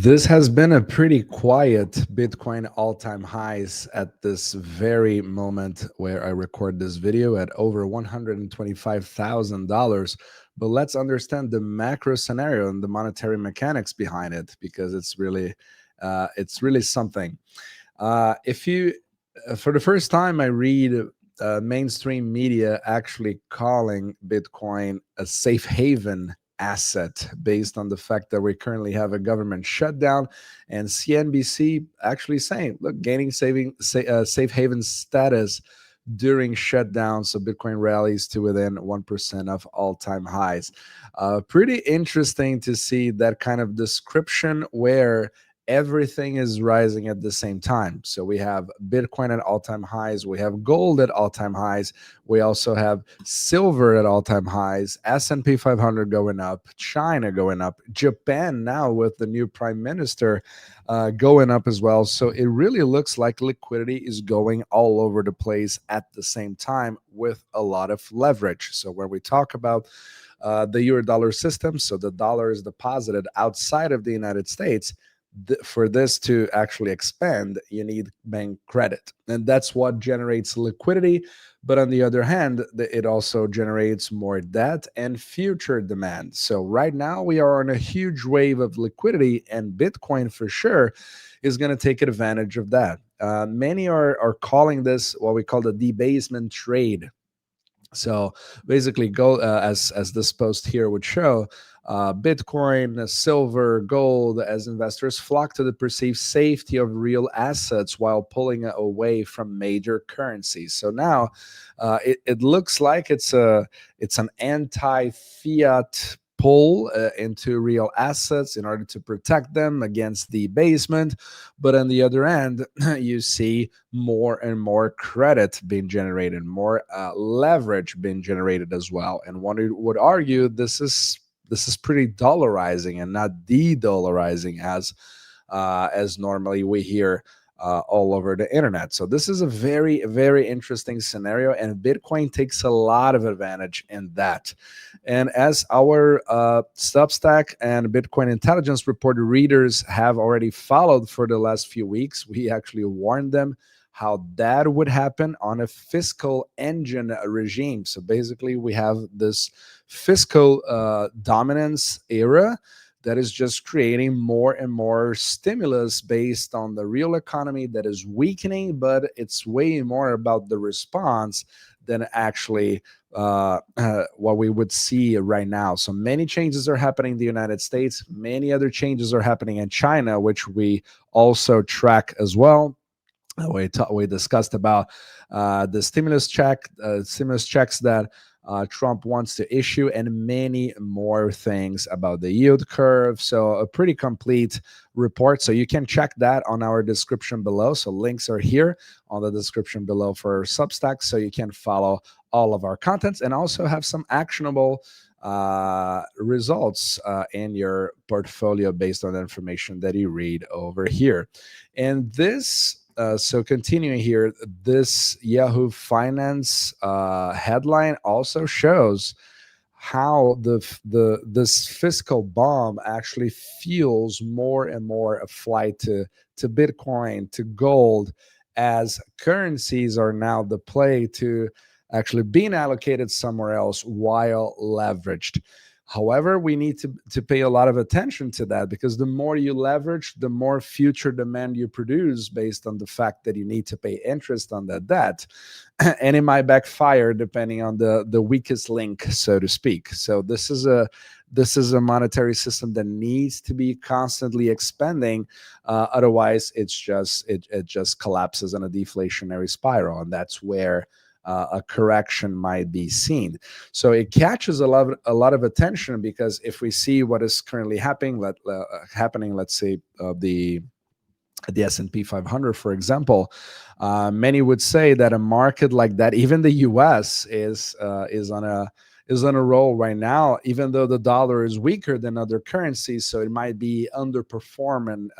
This has been a pretty quiet Bitcoin all-time highs at this very moment where I record this video at over $125,000. But let's understand the macro scenario and the monetary mechanics behind it because it's really something. If you, for the first time, I read mainstream media actually calling Bitcoin a safe haven asset based on the fact that we currently have a government shutdown, and CNBC actually saying, look, gaining safe haven status during shutdown, so Bitcoin rallies to within 1% of all-time highs. Pretty interesting to see that kind of description where everything is rising at the same time. So we have Bitcoin at all-time highs, we have gold at all-time highs, we also have silver at all-time highs, S&P 500 going up, China going up, Japan now with the new prime minister going up as well. So it really looks like liquidity is going all over the place at the same time with a lot of leverage. So when we talk about the euro dollar system, so the dollar is deposited outside of the United States, for this to actually expand, you need bank credit. And that's what generates liquidity. But on the other hand, it also generates more debt and future demand. So right now we are on a huge wave of liquidity, and Bitcoin for sure is going to take advantage of that. Many are calling this what we call the debasement trade. So basically, as this post here would show, Bitcoin, silver, gold, as investors flock to the perceived safety of real assets while pulling away from major currencies. So now it looks like it's an anti-fiat pull into real assets in order to protect them against debasement. But on the other end, you see more and more credit being generated, more leverage being generated as well. And one would argue this is pretty dollarizing and not de-dollarizing as normally we hear all over the internet. So this is a very, very interesting scenario, and Bitcoin takes a lot of advantage in that. And as our Substack and Bitcoin Intelligence Report readers have already followed for the last few weeks, we actually warned them how that would happen on a fiscal engine regime. So basically, we have this fiscal dominance era that is just creating more and more stimulus based on the real economy that is weakening, but it's way more about the response than actually what we would see right now. So many changes are happening in the United States. Many other changes are happening in China, which we also track as well. We discussed about the stimulus checks that Trump wants to issue, and many more things about the yield curve. So a pretty complete report. So you can check that on our description below. So links are here on the description below for Substack, so you can follow all of our contents and also have some actionable results in your portfolio based on the information that you read over here. And this so continuing here, this Yahoo Finance headline also shows how this fiscal bomb actually fuels more and more a flight to Bitcoin, to gold, as currencies are now the play to actually being allocated somewhere else while leveraged. However, we need to pay a lot of attention to that, because the more you leverage, the more future demand you produce based on the fact that you need to pay interest on that debt. And it might backfire depending on the weakest link, so to speak. So this is a monetary system that needs to be constantly expanding. Otherwise, it just collapses in a deflationary spiral, and that's where a correction might be seen. So it catches a lot of attention, because if we see what is currently happening, let's say the S&P 500, for example, many would say that a market like that, even the U.S. is on a roll right now, even though the dollar is weaker than other currencies. So it might be underperforming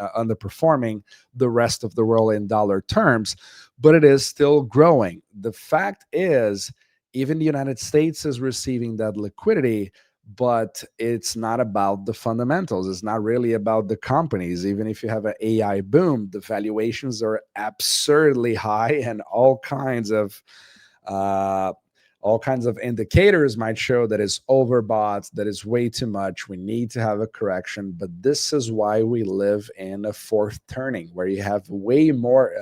the rest of the world in dollar terms, but it is still growing. The fact is, even the United States is receiving that liquidity, but it's not about the fundamentals. It's not really about the companies. Even if you have an AI boom, the valuations are absurdly high, and uh, all kinds of indicators might show that it's overbought, that is way too much. We need to have a correction. But this is why we live in a fourth turning, where you have way more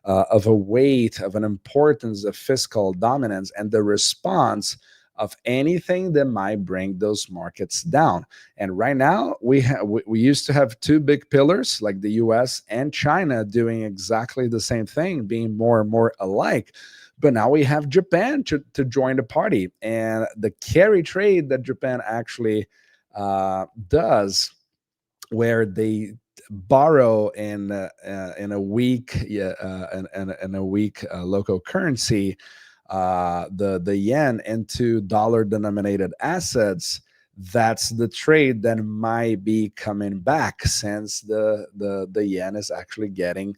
of a weight, of an importance of fiscal dominance, and the response of anything that might bring those markets down. And right now, we used to have two big pillars like the US and China doing exactly the same thing, being more and more alike. But now we have Japan to join the party. And the carry trade that Japan actually does, where they borrow in a weak in a weak local currency, the yen, into dollar denominated assets. That's the trade that might be coming back, since the yen is actually getting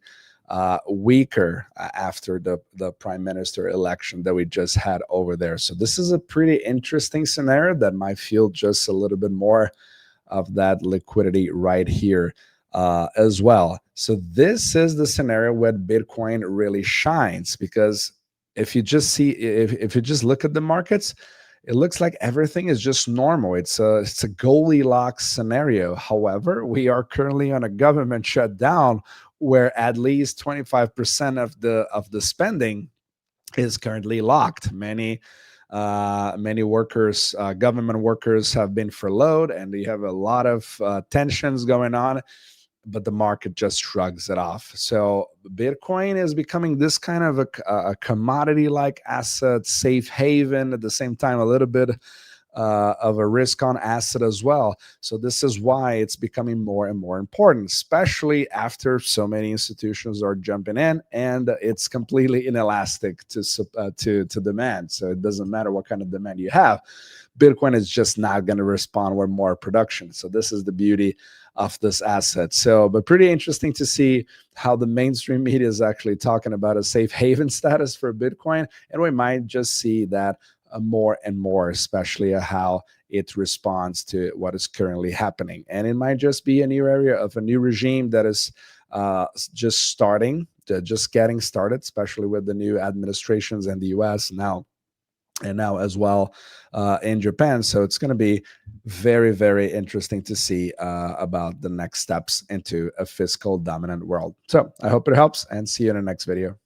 weaker after the prime minister election that we just had over there. So this is a pretty interesting scenario that might feel just a little bit more of that liquidity right here as well. So this is the scenario where Bitcoin really shines, because if you just look at the markets, it looks like everything is just normal. It's a Goldilocks scenario. However, we are currently on a government shutdown where at least 25% of the spending is currently locked. Many workers, government workers, have been furloughed, and you have a lot of tensions going on. But the market just shrugs it off. So Bitcoin is becoming this kind of a commodity-like asset, safe haven, at the same time a little bit of a risk on asset as well. So this is why it's becoming more and more important, especially after so many institutions are jumping in, and it's completely inelastic to demand. So it doesn't matter what kind of demand you have. Bitcoin is just not going to respond with more production. So this is the beauty of this asset. So, but pretty interesting to see how the mainstream media is actually talking about a safe haven status for Bitcoin. And we might just see that more and more, especially how it responds to what is currently happening. And it might just be a new area of a new regime that is just getting started, especially with the new administrations in the US now, and now as well in Japan. So it's going to be very, very interesting to see about the next steps into a fiscal dominant world. So I hope it helps, and see you in the next video.